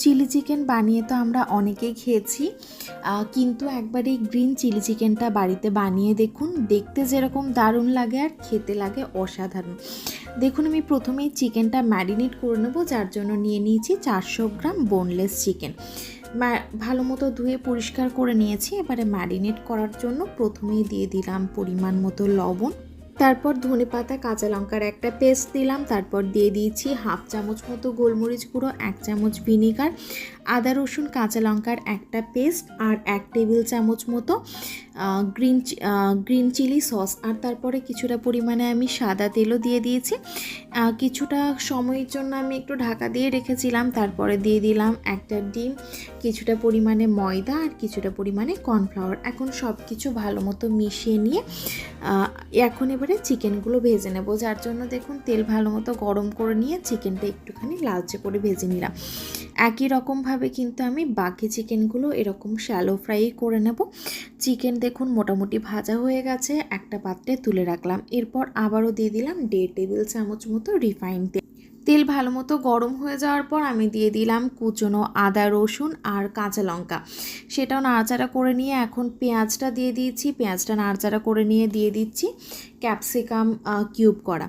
Chilli chicken বানিয়ে তো আমরা অনেকেই খেয়েছি, কিন্তু একবার এই গ্রিন চিলি চিকেনটা বাড়িতে বানিয়ে দেখুন, দেখতে যেরকম দারুণ লাগে আর খেতে লাগে অসাধারণ। দেখুন আমি প্রথমেই চিকেনটা ম্যারিনেট করে নেবো, যার জন্য নিয়ে নিয়েছি 400 গ্রাম বোনলেস চিকেন। ভালো মতো ধুয়ে পরিষ্কার করে নিয়েছি। এবারে ম্যারিনেট করার জন্য প্রথমেই দিয়ে দিলাম পরিমাণ মতো লবণ, তারপর ধনেপাতা কাঁচা লঙ্কার একটা পেস্ট দিলাম, তারপর দিয়ে দিয়েছি হাফ চামচ মতো গোলমরিচ গুঁড়ো, 1 চামচ ভিনিগার, আদা রসুন কাঁচা লঙ্কার একটা পেস্ট আর 1 টেবিল চামচ মতো গ্রিন চিলি সস, আর তারপরে কিছুটা পরিমাণে আমি সাদা তেলও দিয়ে দিয়েছি। কিছুটা সময়ের জন্য আমি একটু ঢাকা দিয়ে রেখেছিলাম। তারপরে দিয়ে দিলাম একটা ডিম, কিছুটা পরিমাণে ময়দা আর কিছুটা পরিমাণে কর্নফ্লাওয়ার। এখন সব কিছু ভালো মতো মিশিয়ে নিয়ে এখন এবারে চিকেনগুলো ভেজে নেব, যার জন্য দেখুন তেল ভালো মতো গরম করে নিয়ে চিকেনটা একটুখানি লালচে করে ভেজে নিলাম। একই রকমভাবে কিন্তু আমি বাকি চিকেনগুলো এরকম শ্যালো ফ্রাই করে নেব। চিকেন দেখুন মোটামুটি ভাজা হয়ে গেছে, একটা পাত্রে তুলে রাখলাম। এরপর আবারও দিয়ে দিলাম 1.5 টেবিল চামচ মতো রিফাইন্ড তেল। তেল ভালো মতো গরম হয়ে যাওয়ার পর আমি দিয়ে দিলাম কুচনো আদা রসুন আর কাঁচা লঙ্কা, সেটাও নাড়াচাড়া করে নিয়ে এখন পেঁয়াজটা দিয়ে দিয়েছি। পেঁয়াজটা নাড়াচাড়া করে নিয়ে দিয়ে দিচ্ছি ক্যাপসিকাম কিউব করা।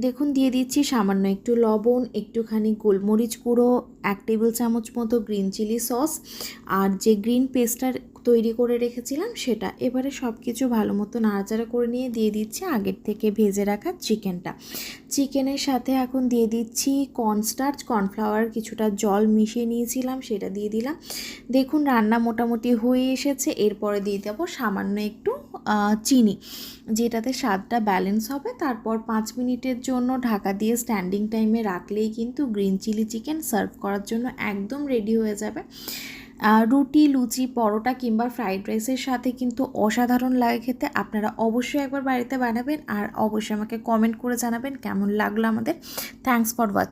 দেখুন দিয়ে দিচ্ছি সামান্য একটু লবণ, একটুখানি গোলমরিচ গুঁড়ো, 1 টেবিল চামচ মতো গ্রিন চিলি সস আর যে গ্রিন পেস্টটা তৈরি করে রেখেছিলাম সেটা। এবারে সব কিছু ভালো মতো নাড়াচাড়া করে নিয়ে দিয়ে দিচ্ছি আগের থেকে ভেজে রাখা চিকেনটা। চিকেনের সাথে এখন দিয়ে দিচ্ছি কর্নস্টার্চ, কর্নফ্লাওয়ার কিছুটা জল মিশিয়ে নিয়েছিলাম সেটা দিয়ে দিলাম। দেখুন রান্না মোটামুটি হয়ে এসেছে। এরপরে দিয়ে দেবো সামান্য একটু চিনি, যেটাতে স্বাদটা ব্যালেন্স হবে। তারপর 5 মিনিটের জন্য ঢাকা দিয়ে স্ট্যান্ডিং টাইমে রাখলেই কিন্তু গ্রিন চিলি চিকেন সার্ভ করার জন্য একদম রেডি হয়ে যাবে। রুটি, লুচি, পরোটা কিংবা ফ্রাইড রাইসের সাথে কিন্তু অসাধারণ লাগে খেতে। আপনারা অবশ্যই একবার বাড়িতে বানাবেন আর অবশ্যই আমাকে কমেন্ট করে জানাবেন কেমন লাগলো আমাদের। Thanks for watching.